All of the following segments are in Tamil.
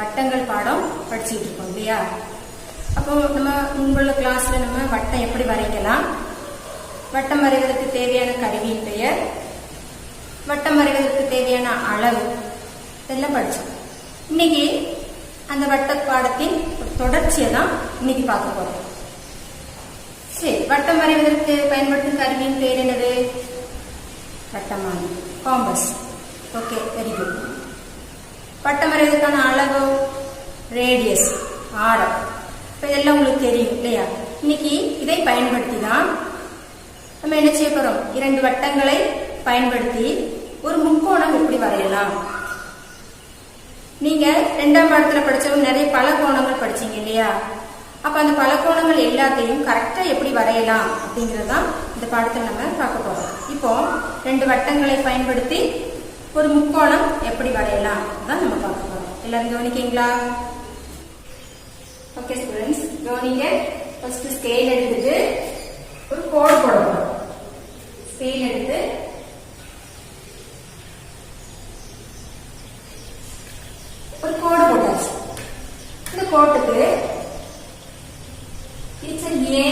வட்டங்கள் பாடம் படிச்சுட்டு இருக்கோம் இல்லையா? அப்போ நம்ம முன்புள்ள கிளாஸ்ல நம்ம வட்டம் எப்படி வரைக்கலாம், வட்டம் வரைவதற்கு தேவையான கருவியின் பெயர், வட்டம் வரைவதற்கு தேவையான அளவு இதெல்லாம் படிச்சோம். இன்னைக்கு அந்த வட்ட பாடத்தின் ஒரு தொடர்ச்சியை தான் இன்னைக்கு பார்க்க போறோம். சரி, வட்டம் வரைவதற்கு பயன்படுத்தும் கருவியின் பேர் என்னது? வட்டமானி, காம்பஸ். Okay, very good. வட்டம் வரைவதற்கான அளவு ரேடியஸ், ஆரம். இப்போ இதெல்லாம் உங்களுக்கு தெரியும் இல்லையா? இன்னைக்கு இதை பயன்படுத்தி தான் நம்ம என்ன செய்ய போறோம்? 2 வட்டங்களை பயன்படுத்தி ஒரு முக்கோணம் எப்படி வரையலாம். நீங்க 2ஆம் பாடத்துல படிச்சவங்க நிறைய பலகோணங்கள் படிச்சீங்க இல்லையா? அப்ப அந்த பலகோணங்கள் எல்லாத்தையும் கரெக்டா எப்படி வரையலாம் அப்படிங்கறதான் இந்த பாடத்தில் நம்ம பார்க்க போறோம். இப்போ 2 வட்டங்களை பயன்படுத்தி ஒரு முக்கோணம் எப்படி வரையலாம் தான் நம்ம பார்க்க போறோம். எல்லாரும் கவனிக்கீங்களா? ஓகே ஸ்டூடெண்ட்ஸ், கவனிங்க. ஃபர்ஸ்ட் ஸ்கேல் எடுத்துட்டு ஒரு கோடு போட போறோம். ஸ்கேல் எடுத்து ஒரு கோடு போட்டாச்சு. இந்த கோட்டுக்கு ஏ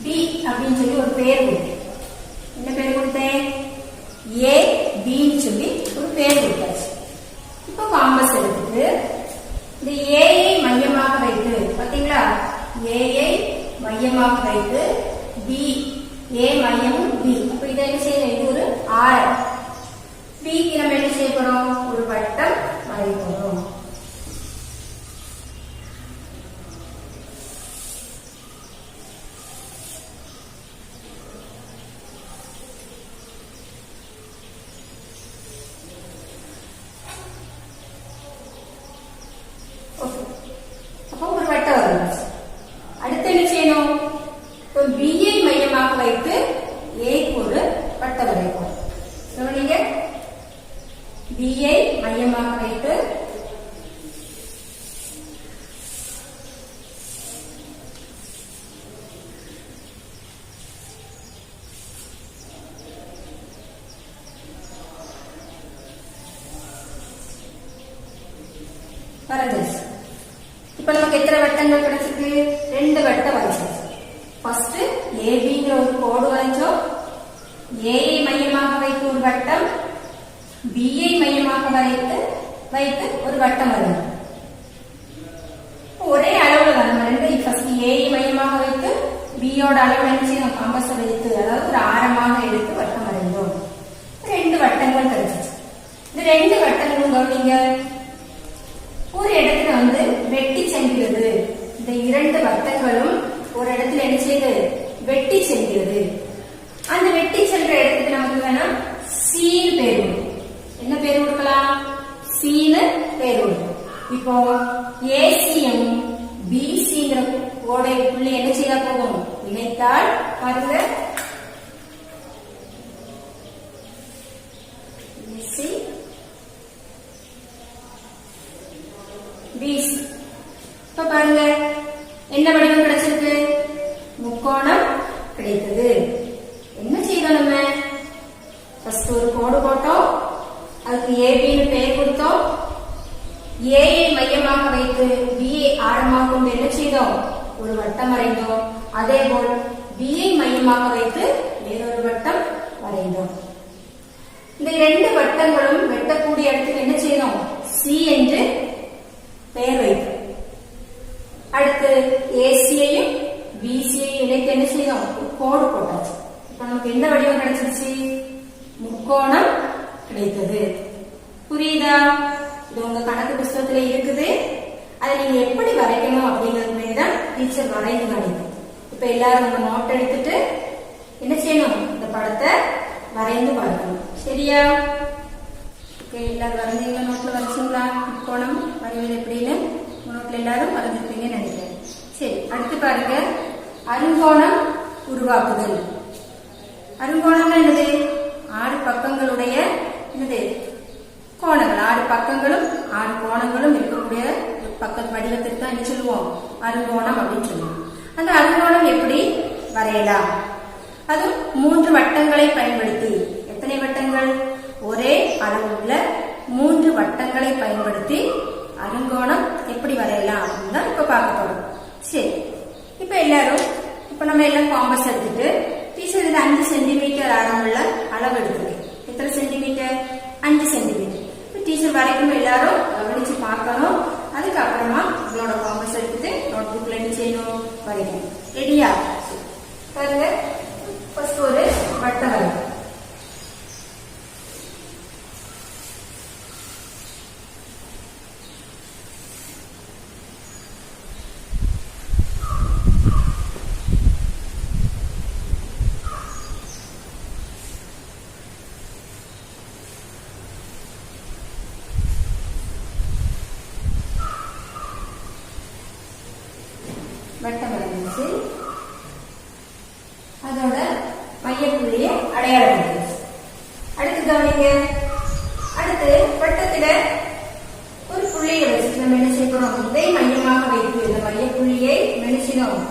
பி அப்படின்னு சொல்லி ஒரு பேர் கொடுத்தேன். என்ன பேர் கொடுத்தேன்? ஏ பின்னு சொல்லி ஒரு பேர் கொடுத்தாச்சு. இப்போ காம்பஸ் எடுத்துட்டு இந்த ஏஐ மையமாக வைத்து, பாத்தீங்களா? ஏஐ மையமாக வைத்து பி, ஏ மையம் பி. அப்ப இதை என்ன செய்யணும்? இது ஒரு ஆரம். பிக்கு நம்ம என்ன செய்ய போறோம்? ஒரு வட்டம் வரைய போறோம். அப்போ ஒரு வட்டம் வரும். அடுத்து என்ன செய்யணும்? பிஐ மையமாக வைத்து ஏக்கு ஒரு வட்டம் வரைப்போம். கவனிங்க, பிஐ மையமாக வைத்து வரைஞ்சாச்சு. இப்ப நமக்கு எத்தனை வட்டங்கள் கிடைச்சிருக்கு? 2 வட்டம் வரைஞ்சாச்சு. ஃபர்ஸ்ட் ஏபிங்கிற ஒரு கோடு வரைஞ்சோம். ஏஐ மையமாக வைத்து ஒரு வட்டம், பிஐ மையமாக வைத்து ஒரு வட்டம் வரைஞ்சோம். ஒரே அளவுல தான் நம்ம 2. ஃபர்ஸ்ட் ஏஐ மையமாக வைத்து பியோட அளவு நினைச்சு நம்ம காம்பஸை வைத்து, அதாவது ஒரு ஆரமாக எடுத்து வட்டம் வரைஞ்சோம். 2 வட்டங்கள் கிடைச்சிச்சு. இந்த 2 வட்டங்களும் கவனிங்க, ஒரு இடத்துல வெட்டி செல்கிறது. இந்த 2 வட்டங்களும் ஒரு இடத்துல என்ன செய்யுது? வெட்டி செல்கிறது. அந்த வெட்டி செல்ற இடத்துக்கு நமக்கு வேணாம் சீன்னு பேர் கொடுக்கும். என்ன பேர் கொடுக்கலாம்? சீன்னு பேர் கொடுக்கும். இப்போ ஏசியும் பிசிங்கிற கோடை புள்ளி என்ன செய்ய போகும்? இணைத்தால் பாருங்க, ஏசி பிசி. இப்ப பாருங்க என்ன வடிவம் கிடைச்சிருக்கு? முக்கோணம் கிடைத்தது. என்ன செய்தோம்? நம்ம ஃபர்ஸ்ட் ஒரு கோடு போட்டோம், அதுக்கு ஏபின்னு பெயர் கொடுத்தோம். ஏஐ மையமாக வைத்து பிஐ ஆரமாக கொண்டு என்ன செய்தோம்? ஒரு வட்டம் வரைந்தோம். அதே போல் பிஐ மையமாக வைத்து வேறொரு வட்டம் வரைந்தோம். இந்த 2 வட்டங்களும் வெட்டக்கூடிய இடத்துக்கு என்ன செய்தோம்? சி என்று பெயர் வைத்தோம். அடுத்து ஏசியையும் பிசியையும் இணைத்து என்ன செய்தோம்? கோடு போட்டாச்சு. இப்ப நமக்கு என்ன வடிவம் கிடைச்சிருச்சு? முக்கோணம் கிடைத்தது. புரியுதா? இது உங்க கணக்கு புத்தகத்துல இருக்குது. அதை நீங்க எப்படி வரைக்கணும் அப்படிங்கிறது தான் டீச்சர் வரைந்து காணிக்கும். இப்ப எல்லாரும் உங்க நோட் எடுத்துட்டு என்ன செய்யணும்? இந்த படத்தை வரைந்து பார்க்கணும். சரியா? ஓகே, எல்லாரும் வரைஞ்சீங்களா? நோட்ல வரைச்சிங்களா? முக்கோணம் வரைவது எப்படின்னு நோட்ல எல்லாரும் வரைஞ்சிருப்பீங்கன்னு நினைக்கிறேன். சரி, அடுத்து பாருங்க, அருங்கோணம் உருவாக்குதல். அருங்கோணம்னா என்னது? 6 பக்கங்களுடைய என்னது? கோணங்கள். 6 பக்கங்களும் 6 கோணங்களும் இருக்கக்கூடிய பக்க வடிவத்திற்கு தான் என்ன சொல்லுவோம்? அருங்கோணம் அப்படின்னு சொல்லுவோம். அந்த அருங்கோணம் எப்படி வரையலாம்? அதுவும் 3 வட்டங்களை பயன்படுத்தி. எத்தனை வட்டங்கள்? ஒரே அளவுள்ள 3 வட்டங்களை பயன்படுத்தி அருங்கோணம் எப்படி வரையலாம் அப்படின்னு தான் இப்ப பார்க்க போறோம். சரி, இப்ப எல்லாரும் இப்ப நம்ம எல்லாம் காம்பஸ் எடுத்துட்டு டீச்சர் இது 5 சென்டிமீட்டர் ஆரமுள்ள அளவு எடுத்துருக்கு. எத்தனை சென்டிமீட்டர்? 5 சென்டிமீட்டர். டீச்சர் வரைக்கும் எல்லாரும் கவனிச்சு பார்க்கணும். அதுக்கப்புறமா உங்களோட காம்பஸ் எடுத்துட்டு நோட் புக்ல என்ன செய்யணும்? வரைக்கணும். ரெடியா? பாருங்க, ஃபர்ஸ்ட் ஒரு வட்டம் வரைக்கும். வட்டம் வரைஞ்சி அதோட மையப்புள்ளியை அடையாளப்படுத்து. அடுத்து கவனிங்க, அடுத்து வட்டத்துல ஒரு புள்ளியை வச்சுட்டு நம்ம என்ன செய்யறோம்? இதை மையமாக வைத்து இந்த மையப்புள்ளியை மெனிச்சினோம்.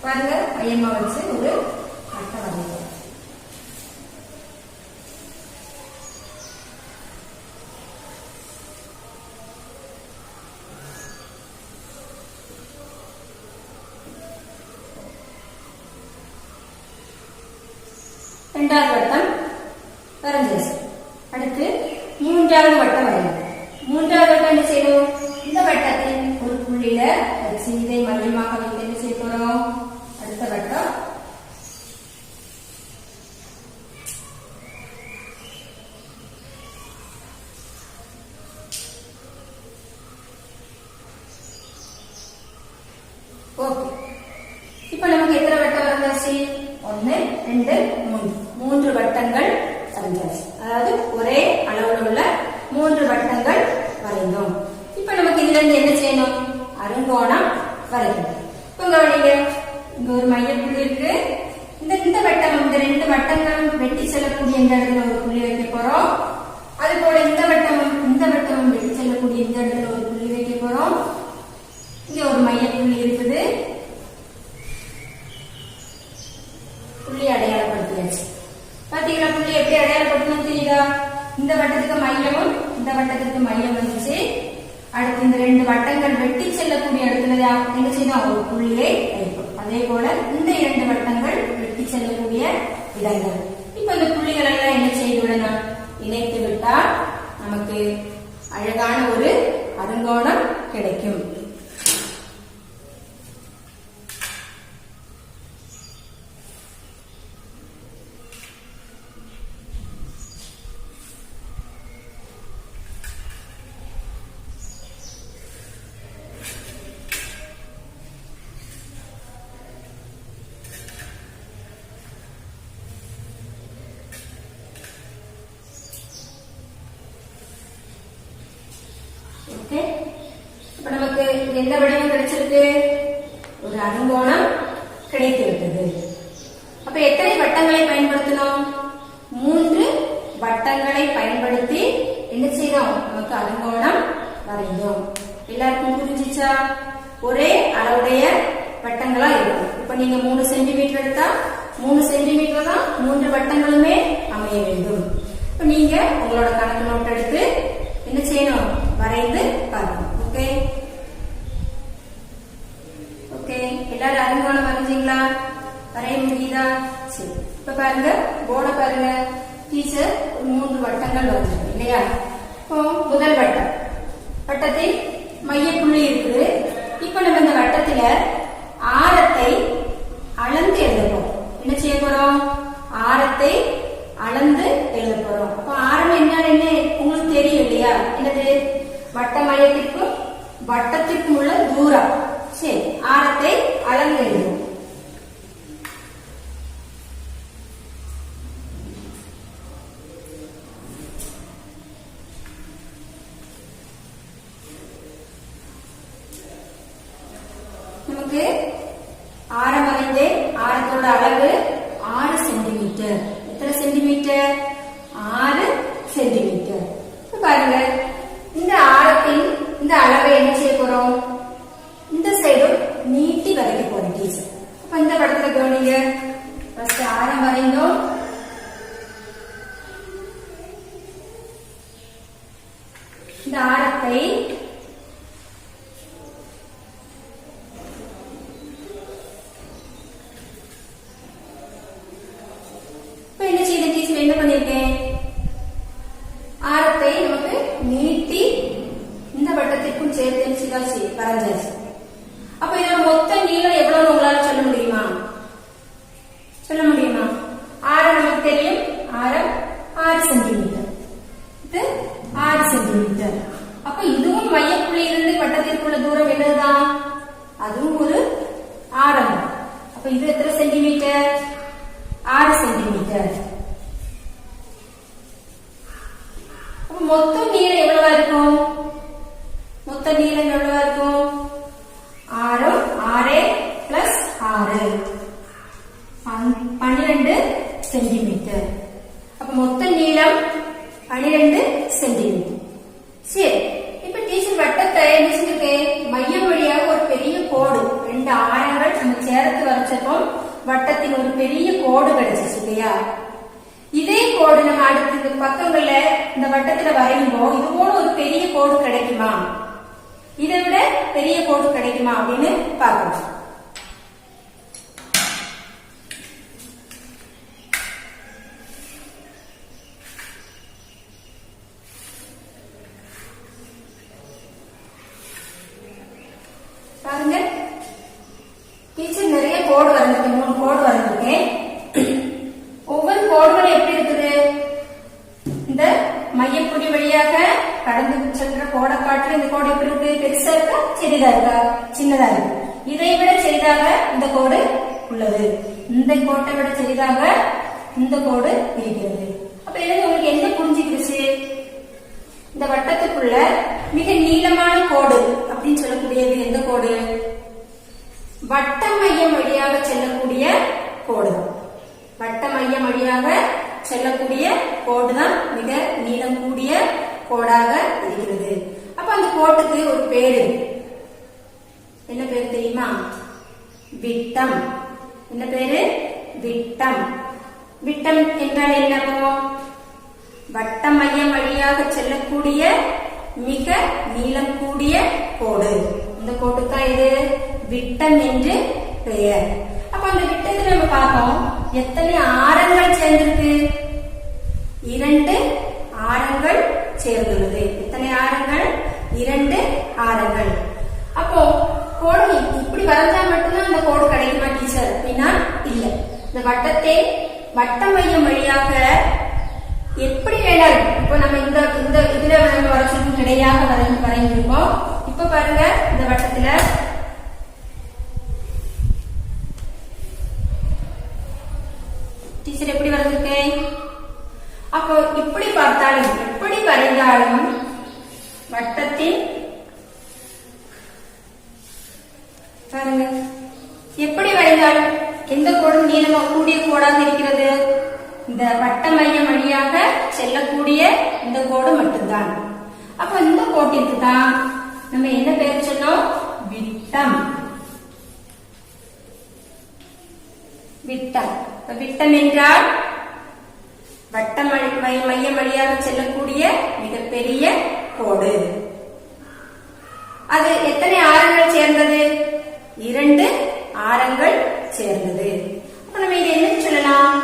பாருங்க, மையமா வச்சு ஒரு வட்டம் வரைக்கும். ரெண்டாவது வட்டம் வரைஞ்சாச்சு. அடுத்து மூன்றாவது வட்டம் வரையணும். மூன்றாவது வட்டம் என்ன செய்யணும்? இந்த வட்டத்தின் ஒரு புள்ளியில வச்சு இதை மையமாக வைத்து என்ன செய்ய போறோம்? அடுத்த வட்டம் ஓகே. இப்ப நமக்கு எத்தனை வட்டம் வரைஞ்சாச்சு? 1 2 3 3 வட்டங்கள் வரைஞ்சாச்சு. அதாவது ஒரே அளவுல உள்ள 3 வட்டங்கள் வரைந்தோம். இப்ப நமக்கு இதுல இருந்து என்ன செய்யணும்? அருங்கோணம் வரையணும். இப்ப கவனிங்க, இங்க ஒரு மையப்புள்ளி இருக்கு. இந்த வட்டம், இந்த 2 வட்டங்களும் வெட்டி செல்லக்கூடிய இந்த இடத்துல ஒரு புள்ளி வைக்க போறோம். அது போல இந்த வட்டமும் வெட்டி செல்லக்கூடிய இந்த இடத்துல ஒரு புள்ளி வைக்க போறோம். இங்க ஒரு மையப்புள்ளி இருக்குது. புள்ளி அடையாளப்படுத்தியாச்சு. பாத்தீங்களா புள்ளி எப்படி அடையாளப்படுத்தணும் தெரியுதா? இந்த வட்டத்துக்கு மையமும் இந்த வட்டத்துக்கு மையம் வந்துச்சு. அடுத்து இந்த 2 வட்டங்கள் வெட்டி செல்லக்கூடிய இடத்துல என்ன செய்யணும்? ஒரு புள்ளியை வைப்போம். அதே போல இந்த 2 வட்டங்கள் வெட்டி செல்லக்கூடிய இடங்கள். இப்ப இந்த புள்ளிகள் எல்லாம் என்ன செய்து விடணும்? இணைத்து விட்டால் நமக்கு அழகான ஒரு அருங்கோணம் கிடைக்கும். இப்ப நமக்கு எந்த வடிவம் கிடைச்சிருக்கு? ஒரு அருங்கோணம் கிடைத்து விட்டது. அப்ப எத்தனை வட்டங்களை பயன்படுத்தணும்? 3 வட்டங்களை பயன்படுத்தி என்ன செய்யணும்? நமக்கு அருங்கோணம் வரைந்தோம். எல்லாருக்கும் புரிஞ்சிச்சா? ஒரே அளவுடைய வட்டங்களா இருக்கும். இப்ப நீங்க 3 சென்டிமீட்டர் எடுத்தா 3 சென்டிமீட்டர் தான் 3 வட்டங்களுமே அமைய வேண்டும். இப்ப நீங்க உங்களோட கணக்கு நோட் எடுத்து என்ன செய்யணும்? வரைந்து பார்க்கணும். ஓகே ஓகே, எல்லாரும் அருங்கோணம் வரைஞ்சீங்களா? வரைய முடியுதா? சரி, இப்ப பாருங்க, போர்ட பாருங்க. டீச்சர் 3 வட்டங்கள் வரைஞ்சிருக்கு இல்லையா? இப்போ முதல் வட்டத்தில் மையப்புள்ளி இருக்குது. இப்ப நம்ம இந்த வட்டத்துல ஆரத்தை அளந்து எழுத போறோம். என்ன செய்ய போறோம்? ஆரத்தை அளந்து எழுத போறோம். அப்ப ஆரம் என்னன்னு உங்களுக்கு தெரியும் இல்லையா? என்னது? வட்ட மையத்திற்கும் வட்டத்திற்கும் உள்ள தூரம். சரி, ஆரத்தை அளந்து எழுதுவோம். நமக்கு ஆரம் வரைந்து ஆரத்தோட அளவு 6 சென்டிமீட்டர். எத்தனை சென்டிமீட்டர்? 6 சென்டிமீட்டர். பாருங்க, இந்த ஆரத்தின் இந்த அளவை என்ன செய்ய போறோம்? இந்த சைடும் நீட்டி வரைக்க போறோம் டீச்சர். அப்ப இந்த படத்துல கவனிங்க, ஃபர்ஸ்ட் ஆரம் வரைந்தோம். இப்ப என்ன செய்த டீச்சர் என்ன பண்ணிருக்கேன், ஆரத்தை நமக்கு நீட்டி இந்த வட்டத்திற்கும் சேர்த்து செய்தாச்சு வரைஞ்சாச்சு. அப்ப இதோட மொத்த நீளம் எவ்வளவு உங்களால சொல்ல முடியுமா? சொல்ல முடியுமா? ஆரம் நமக்கு தெரியும், ஆரம் 6 சென்டிமீட்டர். இது 6 சென்டிமீட்டர். அப்ப இதுவும் மையப்புள்ளி இருந்து வட்டத்திற்குள்ள தூரம் என்னதுதான்? அதுவும் ஒரு ஆரம். அப்ப இது எத்தனை சென்டிமீட்டர்? 6 சென்டிமீட்டர். அப்ப மொத்த நீளம் எவ்வளவா இருக்கும்? மொத்த நீளம் எவ்வளவா இருக்கும்? ஆரம் 6 பிளஸ் 6 12 சென்டிமீட்டர். அப்ப மொத்த நீளம் 12 சென்டிமீட்டர். சரி, இப்ப டீச்சர் வட்டத்தை என்ன செஞ்சிருக்கேன், மையம் வழியாக ஒரு பெரிய கோடு, 2 ஆரங்கள் நம்ம சேர்த்து வரைச்சப்போ வட்டத்தின் ஒரு பெரிய கோடு கிடைச்சிச்சு இல்லையா? இதே கோடு நம்ம அடுத்த பக்கங்கள்ல இந்த வட்டத்துல வரையும்போ இது போல ஒரு பெரிய கோடு கிடைக்குமா? இதை விட பெரிய கோடு கிடைக்குமா அப்படின்னு பார்க்கலாம். பாருங்க, டீச்சர் நிறைய கோடு வரைஞ்சிருக்கேன், 3 கோடு வரைஞ்சிருக்கேன். ஒவ்வொரு கோடுகளும் எப்படி இருக்குது, இந்த மையப்புள்ளி வழியாக கடந்து சென்ற கோடை காட்டுல இந்த கோடு எப்படி இருக்கு, பெருசா இருக்கா சிறிதா இருக்கா? சின்னதா இருக்கு. இதை விட சிறிதாக இந்த கோடு உள்ளது, இந்த கோட்டை விட சிறிதாக இந்த கோடு இருக்கிறது. அப்ப இதுல உங்களுக்கு என்ன புரிஞ்சுக்கிடுச்சு, இந்த வட்டத்துக்குள்ள மிக நீளமான கோடு அப்படின்னு சொல்லக்கூடியது எந்த கோடு? வட்ட மையம் வழியாக செல்லக்கூடிய கோடு. வட்ட மையம் வழியாக செல்லக்கூடிய கோடு தான் மிக நீளம் கூடிய கோடாக இருக்கிறது. அப்ப அந்த கோட்டுக்கு ஒரு பேரு, என்ன பேரு தெரியுமா? விட்டம். என்ன பேரு? விட்டம். விட்டம் என்றால் என்னவோ, வட்ட மையம் வழியாக செல்லக்கூடிய மிக நீளம் கூடிய கோடு. இந்த கோட்டுக்கு இது விட்டம் என்று பெயர். அப்ப அந்த விட்டத்துல நம்ம பார்ப்போம், எத்தனை ஆரங்கள் சேர்ந்திருக்கு? 2 ஆரங்கள் சேர்ந்துள்ளது. எத்தனை ஆரங்கள்? 2 ஆரங்கள். அப்போ கோடு இப்படி வரைஞ்சா மட்டும்தான் அந்த கோடு கிடைக்குமா டீச்சர் அப்படின்னா இல்ல. இந்த வட்டத்தை வட்ட மையம் வழியாக எப்படி வேணாலும், இப்போ நம்ம இந்த இதுல நம்ம வரைச்சிருக்கோம், கிடையாக வரைஞ்சிருக்கோம். இப்ப பாருங்க, இந்த வட்டத்துல டீச்சர் எப்படி வரைஞ்சிருக்கேன். அப்போ இப்படி பார்த்தாலும் எப்படி வரைந்தாலும் வட்டத்தின் பாருங்க, எப்படி வரைந்தாலும் எந்த கோடு நீளமா கூடிய கோடாக இருக்கிறது? இந்த வட்ட மையம் வழியாக செல்லக்கூடிய இந்த கோடு மட்டும்தான். அப்ப இந்த கோட்டிற்கு தான் நம்ம என்ன பெயர் சொன்னோம்? விட்டம். விட்டம். விட்டம் என்றால் வட்ட மையம் வழியாக செல்லக்கூடிய மிகப்பெரிய கோடு. அது எத்தனை ஆரங்கள் சேர்ந்தது? 2 ஆரங்கள் சேர்ந்தது. அப்ப நம்ம இதை என்ன சொல்லலாம்?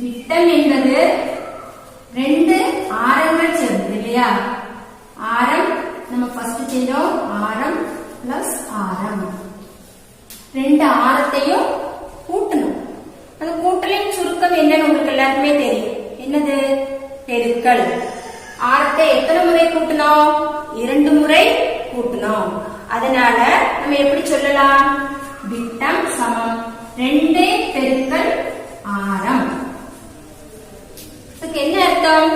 விட்டம் என்பது 2 ஆரங்கள் சேர்ந்தது இல்லையா? ஆரம் நம்ம ஃபர்ஸ்ட் செய்தோம், ஆரம் பிளஸ் ஆரம். 2 ஆரத்தையும் கூட்டணும். அந்த கூட்டலின் சுருக்கம் என்னன்னு உங்களுக்கு எல்லாருக்குமே தெரியும். என்னது? பெருக்கல். ஆரத்தை எத்தனை முறை கூட்டணும்? 2 முறை கூட்டணும். அதனால நம்ம எப்படி சொல்லலாம்? விட்டம் சமம் 2 பெருக்கல் ஆரம். இதுக்கு என்ன அர்த்தம்?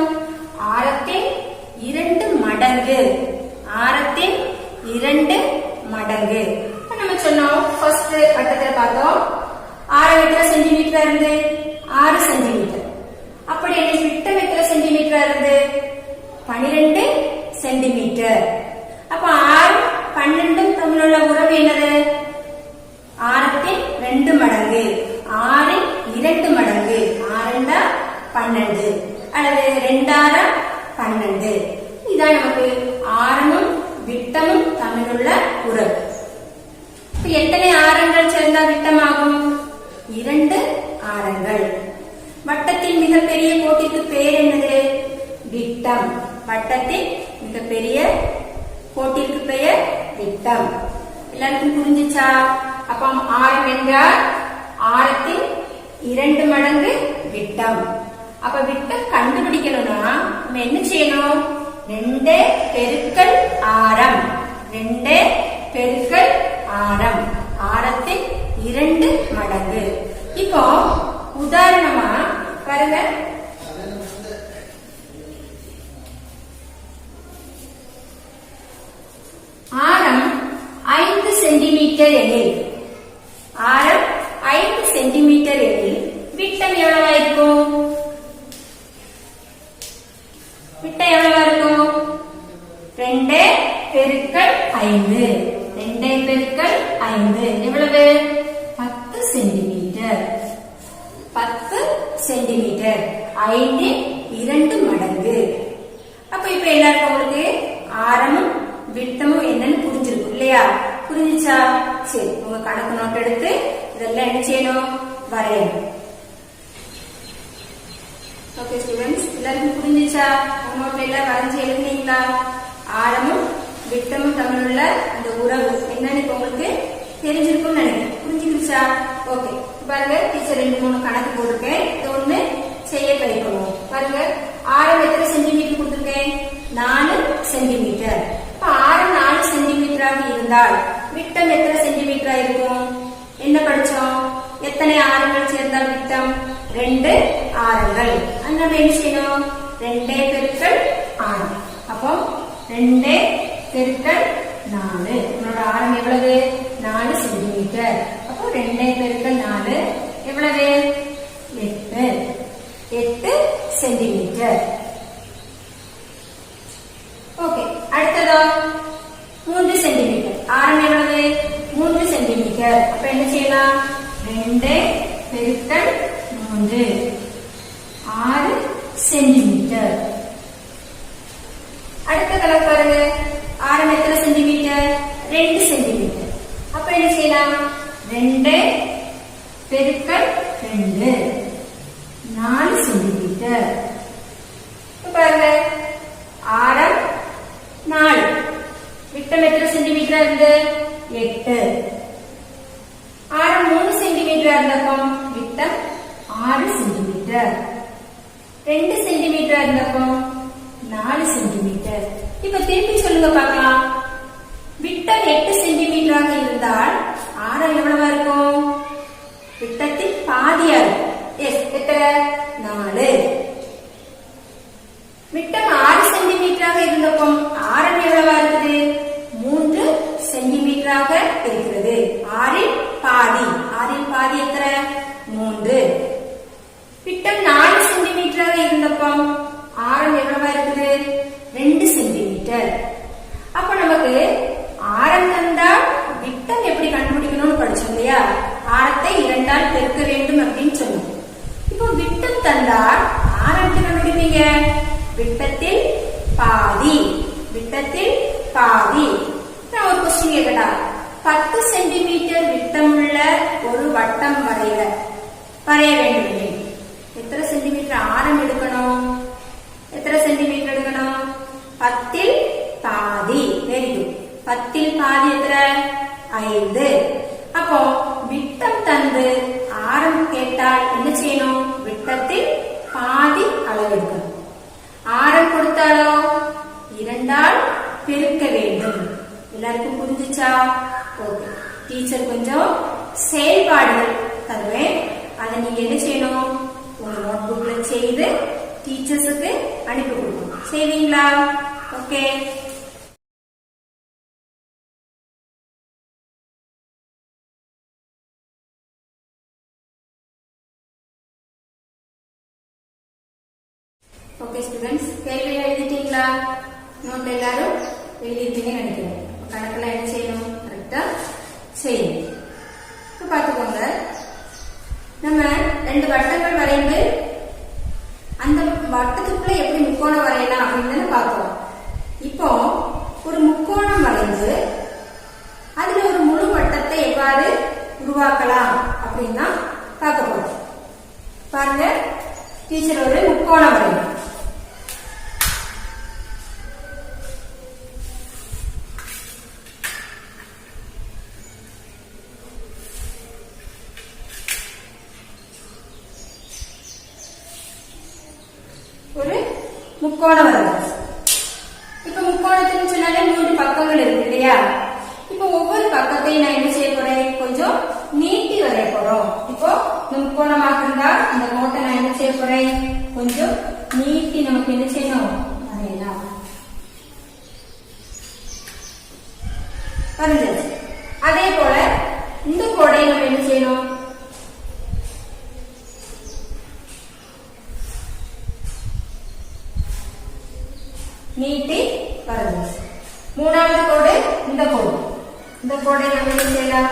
ஆரத்தின் 2 மடங்கு. ஆரத்தின் 2 மடங்கு. நம்ம சொன்னோம், ஃபர்ஸ்ட் வட்டத்துல பார்த்தோம், ஆரம் எத்தனை சென்டிமீட்டர் இருந்து? 6 சென்டிமீட்டர். அப்படி விட்டம் எத்தனை சென்டிமீட்டர் இருந்து? 12 சென்டிமீட்டர். அப்ப 6 12 தமிழுள்ள உறவு என்னது? ஆரத்தின் 2 மடங்கு. 6 2 மடங்கு. 6 12 அல்லது 2 ஆரம் 12. இதான் நமக்கு ஆரமும் விட்டமும் தமிழுள்ள உறவு. இப்ப எத்தனை ஆரங்கள் சேர்ந்தா விட்டமாகும்? 2 ஆரங்கள். வட்டத்தின் மிகப்பெரிய கோட்டிற்கு பெயர் என்னது? விட்டம். வட்டத்தின் மிகப்பெரிய கோட்டிற்கு பெயர் விட்டம். எல்லாருக்கும் புரிஞ்சுச்சா? அப்ப ஆரம் என்றால் ஆரத்தின் 2 மடங்கு விட்டம். அப்ப விட்டம் கண்டுபிடிக்கணும்னா நம்ம என்ன செய்யணும்? 2 பெருக்கல் ஆரம். 2 பெருக்கல் ஆரம். ஆரத்தின் 2 மடங்கு. இப்போ உதாரணமா பாருங்க, ஆரம் 5 சென்டிமீட்டர் எனில், ஆரம் 5 சென்டிமீட்டர் எனில் விட்டம் எவ்வளவா இருக்கும்? விட்டம் எவ்வளவா இருக்கும்? 2 பெருக்கல் 5. 2 பெருக்கல் 5 எவ்வளவு? 10 சென்டிமீட்டர். 10 சென்டிமீட்டர். 5 2 மடங்கு. அப்ப இப்ப எல்லாருக்கும் உங்களுக்கு ஆரமும் விட்டமும் என்னன்னு புரிஞ்சிருக்கும் இல்லையா? புரிஞ்சுச்சா? சரி, உங்க கணக்கு நோட் எடுத்து இதெல்லாம் என்ன செய்யணும்? வரையணும். ஓகே ஸ்டூடெண்ட்ஸ், எல்லாருக்கும் புரிஞ்சுச்சா? உங்க நோட்ல எல்லாம் வரைஞ்சி எழுதுனீங்களா? ஆரமும் விட்டமும் தமிழுள்ள அந்த உறவு என்னன்னு இப்ப உங்களுக்கு தெரிஞ்சிருக்கும்னு நினைக்கிறேன். புரிஞ்சுக்கிச்சா? ஓகே, பாருங்க, டீச்சர் 2-3 கணக்கு போட்டிருக்கேன். இது ஒண்ணு செய்ய ட்ரை பண்ணுவோம். பாருங்க, ஆரம் எத்தனை சென்டிமீட்டர் கொடுத்திருக்கேன்? 4 சென்டிமீட்டர். இப்ப ஆரம் 4 சென்டிமீட்டராக இருந்தால் விட்டம் எத்தனை சென்டிமீட்டரா இருக்கும்? என்ன படிச்சோம்? எத்தனை ஆரங்கள் சேர்ந்தால் விட்டம்? 2 ஆரங்கள். நம்ம என்ன செய்யணும்? 2 பெருக்கல் 6. அப்போ 2 பெருக்கல் 4. உங்களோட ஆரம் எவ்வளவு? 4 சென்டிமீட்டர். அப்போ 2 பெருக்கல் 4 எவ்வளவு? 8 சென்டிமீட்டர். ஓகே, அடுத்ததா 3 சென்டிமீட்டர். ஆரம் எவ்வளவு? 3 சென்டிமீட்டர். அப்ப என்ன செய்யலாம்? 2 பெருக்கல் 3 6 சென்டிமீட்டர். அடுத்த கணக்கு பாருங்க, ஆரம் எத்தனை சென்டிமீட்டர்? 2 சென்டிமீட்டர். அப்ப என்ன செய்யலாம்? 2 பெருக்கல் 2 4 சென்டிமீட்டர். பாருங்க, ஆரம் 4, விட்டம் எத்தனை சென்டிமீட்டரா இருந்து? 8. ஆரம் 3 சென்டிமீட்டரா இருந்தப்போ விட்டம் 6 சென்டிமீட்டர். 2 சென்டிமீட்டரா இருந்தப்போ 4 சென்டிமீட்டர். இப்ப திருப்பி சொல்லுங்க பார்க்கலாம். விட்டம் 8 சென்டிமீட்டராக இருந்தால் ஆரம் எவ்வளவா இருக்கும்? விட்டத்தின் பாதியா இருக்கும். எஸ், எத்தனை? 4. விட்டம் 6 சென்டிமீட்டராக இருந்தப்போ ஆரம் எவ்வளவா இருக்குது? 3 சென்டிமீட்டராக இருக்கிறது. 6 பாதி. 6 பாதி எத்தனை? 3. விட்டம் 4 சென்டிமீட்டராக இருந்தப்போ ஆரம் எவ்வளவா இருக்குது? 2 சென்டிமீட்டர். அப்ப நமக்கு ஆரம் தந்தால் விட்டம் எப்படி கண்டுபிடிக்கணும்னு படிச்சோம் இல்லையா? ஆரத்தை 2ஆல் பெருக்க வேண்டும் அப்படின்னு சொன்னோம். இப்போ விட்டம் தந்தால் ஆரம் கண்டுபிடிப்பீங்க? விட்டத்தில் பாதி. விட்டத்தில் பாதி. நான் ஒரு கொஸ்டின் கேட்கட்டா? 10 சென்டிமீட்டர் விட்டமுள்ள ஒரு வட்டம் வரைய வேண்டும். எத்தனை சென்டிமீட்டர் ஆரம் எடுக்கணும்? எத்தனை சென்டிமீட்டர் எடுக்கணும்? 10ல் பாதி. Very good. 10ல் பாதி எத்தனை? 5. அப்போ விட்டம் தந்து ஆரம் கேட்டால் என்ன செய்யணும்? விட்டத்தில் பாதி அளவு எடுக்கணும். ஆரம் கொடுத்தாலோ 2ஆல் பெருக்க வேண்டும். எல்லாருக்கும் புரிஞ்சுச்சா? ஓகே, டீச்சர் கொஞ்சம் செயல்பாடுகள் தருவேன். அதை நீங்க என்ன செய்யணும்? உங்க நோட்புக்ல செய்து டீச்சர்ஸுக்கு அனுப்பி கொடுக்கணும். செய்வீங்களா? ஓகே. ஓகே ஸ்டூடெண்ட்ஸ், கேள்வி எழுதிட்டீங்களா? நோட்ல எல்லாரும் எழுதிட்டீங்கன்னு நினைக்கிறேன். கணக்கெல்லாம் என்ன செய்யணும்? கரெக்டா செய்யணும். இப்ப பாத்துக்கோங்க, நம்ம 2 வட்டங்கள் வரைந்து அந்த வட்டத்துக்குள்ள எப்படி முக்கோணம் வரையலாம் அப்படின்னு பார்த்தோம். முக்கோணம் வரைஞ்சாச்சு. இப்ப முக்கோணத்துக்கு சொன்னாலே 3 பக்கங்கள் இருக்கு இல்லையா? இப்ப ஒவ்வொரு பக்கத்தையும் நான் என்ன செய்ய போறேன், கொஞ்சம் நீட்டி வரைய போறோம். இப்போ முக்கோணமாக இருந்தா இந்த கோட்டை நான் என்ன செய்ய போறேன், கொஞ்சம் நீட்டி நமக்கு என்ன செய்யணும், வரையலாம். வரைஞ்சாச்சு. அதே போல இந்த கோடையை நம்ம என்ன செய்யணும், நீட்டி வரைஞ்சாச்சு. மூணாவது கோடு இந்த கோடு. இந்த கோடை நம்ம என்ன செய்யலாம்,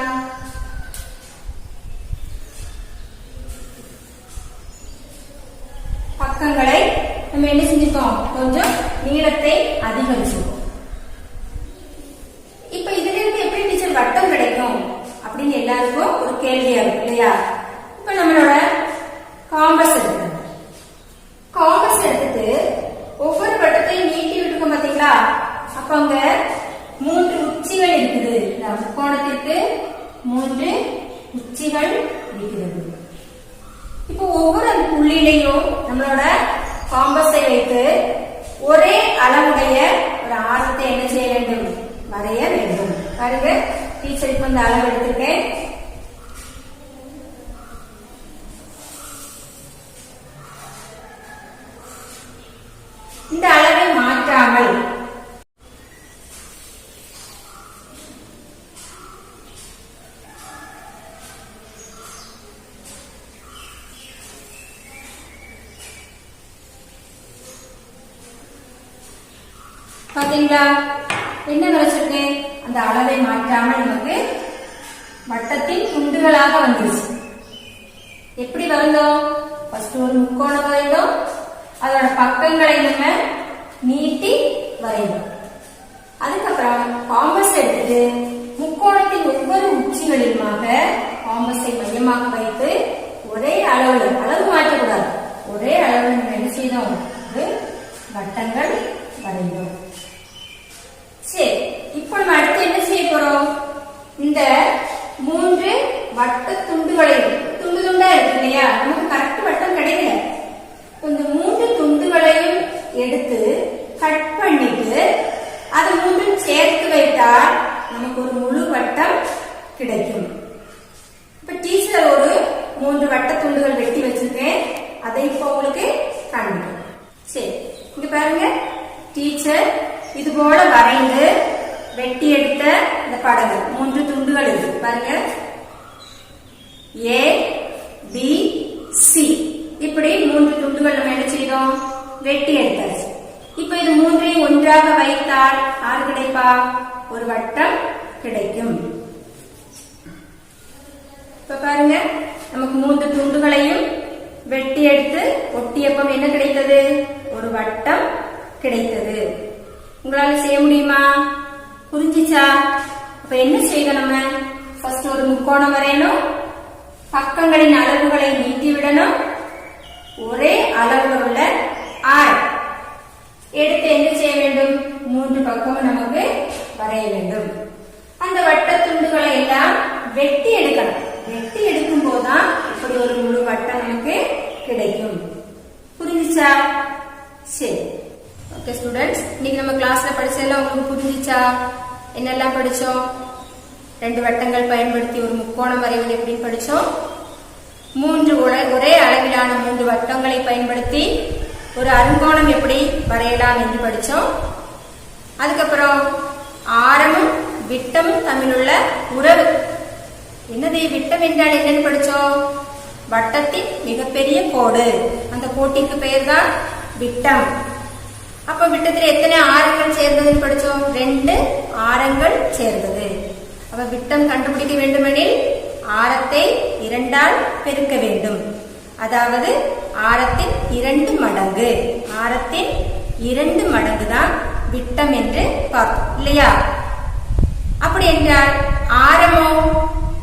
பக்கங்களை நம்ம என்ன செஞ்சுக்கோம், கொஞ்சம் நீளத்தை அதிகரிச்சுக்கோம். இப்ப இதுல இருந்து எப்படி டீச்சர் வட்டம் கிடைக்கும் அப்படின்னு எல்லாருக்கும் ஒரு கேள்வியா இருக்கு இல்லையா? இப்ப நம்மளோட காம்பஸ் எடுக்கணும். காம்பஸ் எடுத்துட்டு ஒவ்வொரு வட்டத்தையும் நீட்டி விட்டுருக்கோம் பாத்தீங்களா? அப்ப அங்க 3 உச்சிகள் இருக்குது. இந்த முக்கோணத்திற்கு 3 உச்சிகள் இருக்கிறது. இப்போ ஒவ்வொரு புள்ளியிலையும் நம்மளோட காம்பஸை வைத்து ஒரே அளவுடைய ஒரு ஆரத்தை என்ன செய்ய வேண்டும், வரைய வேண்டும். பாருங்க, டீச்சர் இப்ப இந்த அளவு எடுத்துருக்கேன். இந்த அளவை மாற்றாமல் பாத்தீங்களா என்ன வரைச்சிருக்கேன், அந்த அளவை மாற்றாமல் நமக்கு வட்டத்தின் துண்டுகளாக வந்துருச்சு. எப்படி வரைந்தோம், ஃபர்ஸ்ட் ஒரு முக்கோணம் வரைந்தோம், அதோட பக்கங்களை நம்ம நீட்டி வரைந்தோம். அதுக்கப்புறம் காம்பஸ் எடுத்து முக்கோணத்தின் ஒவ்வொரு உச்சிகளிலுமாக காம்பஸை மையமாக வைத்து ஒரே அளவு மாற்றக்கூடாது, ஒரே அளவு நம்ம என்ன செய்தோம், வட்டங்கள் வரைந்தோம். சரி, இப்போ நம்ம அடுத்து என்ன செய்ய போறோம், இந்த 3 வட்ட துண்டுகளை துண்டு துண்டா இருக்கு இல்லையா, நமக்கு கரெக்ட் வட்டம் கிடைக்கல. இந்த 3 துண்டுகளையும் எடுத்து கட் பண்ணிட்டு அது 3 சேர்த்து வைத்தால் நமக்கு ஒரு முழு வட்டம் கிடைக்கும். இப்ப டீச்சர் ஒரு 3 வட்ட துண்டுகள் வெட்டி வச்சிருக்கேன், அதை இப்போ உங்களுக்கு காண்பிக்கிறேன். சரி, இங்க பாருங்க, டீச்சர் இது போல வரைந்து வெட்டி எடுத்த இந்த படங்கள் 3 துண்டுகள் இருக்கு பாருங்க, A B C. இப்படி 3 துண்டுகள் நம்ம என்ன செய்தோம், வெட்டி எடுத்தாச்சு. இப்ப இது 3ஐயும் ஒன்றாக வைத்தால் ஆறு கிடைப்பா, ஒரு வட்டம் கிடைக்கும். இப்ப பாருங்க, நமக்கு 3 துண்டுகளையும் வெட்டி எடுத்து ஒட்டியப்பம் என்ன கிடைத்தது, ஒரு வட்டம் கிடைத்தது. உங்களால செய்ய முடியுமா, புரிஞ்சிச்சா? அப்ப என்ன செய்யணும், நம்ம ஃபர்ஸ்ட் ஒரு முக்கோணம் வரையணும், பக்கங்களின் அளவுகளை நீட்டி விடணும், ஒரே அளவில் உள்ள ஆரம் எடுத்து என்ன செய்ய வேண்டும், 3 பக்கமும் நமக்கு வரைய வேண்டும். அந்த வட்ட துண்டுகளை எல்லாம் வெட்டி எடுக்கணும். வெட்டி எடுக்கும் போதுதான் இப்படி ஒரு முழு வட்டம் நமக்கு கிடைக்கும். புரிஞ்சிச்சா? சரி, ஓகே ஸ்டூடெண்ட்ஸ், இன்னைக்கு நம்ம கிளாஸ்ல படிச்சதெல்லாம் உங்களுக்கு புரிஞ்சிச்சா? என்னெல்லாம் படிச்சோம், 2 வட்டங்கள் பயன்படுத்தி ஒரு முக்கோணம் வரைவது எப்படின்னு படிச்சோம். 3 ஒரே அளவிலான 3 வட்டங்களை பயன்படுத்தி ஒரு அருங்கோணம் எப்படி வரையலாம் என்று படிச்சோம். அதுக்கப்புறம் ஆரமும் விட்டமும் தமிழுள்ள உறவு என்னது, விட்டம் என்றால் என்னன்னு படிச்சோம், வட்டத்தின் மிகப்பெரிய கோடு, அந்த கோட்டிற்கு பெயர் தான் விட்டம். அப்ப விட்டத்தில் எத்தனை ஆரங்கள் சேர்ந்ததுன்னு படிச்சோம், 2 ஆரங்கள் சேர்ந்தது. அப்ப விட்டம் கண்டுபிடிக்க வேண்டுமெனில் ஆரத்தை 2ஆல் பெருக்க வேண்டும். அதாவது ஆரத்தின் 2 மடங்கு, ஆரத்தின் 2 மடங்கு தான் விட்டம் என்று பார்த்தோம் இல்லையா? அப்படி என்றால் ஆரமோ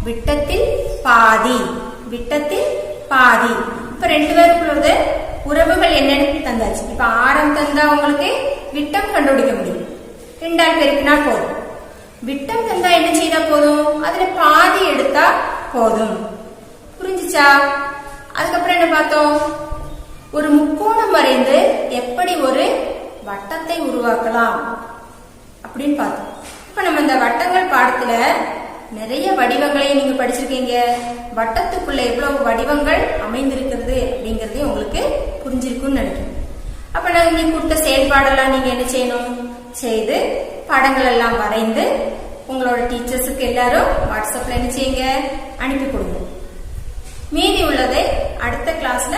விட்டத்தில் பாதி, விட்டத்தில் பாதி. இப்ப 2 பேருக்குள்ளது உறவுகள் என்னன்னு தந்தாச்சு. இப்ப ஆரம் தந்தா உங்களுக்கு விட்டம் கண்டுபிடிக்க முடியும், 2ஆல் பெருக்கினா போதும். விட்டம் தந்தா என்ன செய்தா போதும், அதுல பாதி எடுத்தா போதும். புரிஞ்சுச்சா? அதுக்கப்புறம் என்ன பார்த்தோம், ஒரு முக்கோணம் வரைந்து எப்படி ஒரு வட்டத்தை உருவாக்கலாம் அப்படின்னு பார்த்தோம். இப்ப நம்ம இந்த வட்டங்கள் பாடத்துல நிறைய வடிவங்களை நீங்க படிச்சிருக்கீங்க. வட்டத்துக்குள்ள எவ்வளவு வடிவங்கள் அமைந்திருக்கிறது அப்படிங்கறதே உங்களுக்கு புரிஞ்சிருக்கும்னு நினைக்கிறேன். அப்ப நான் இன்னைக்கு கொடுத்த செயல்பாடெல்லாம் நீங்க என்ன செய்யணும், செய்து படங்கள் எல்லாம் வரைந்து உங்களோட டீச்சர்ஸுக்கு எல்லாரும் வாட்ஸ்அப்ல என்ன செய்யுங்க, அனுப்பி கொடுங்க. மீதி உள்ளதை அடுத்த கிளாஸ்ல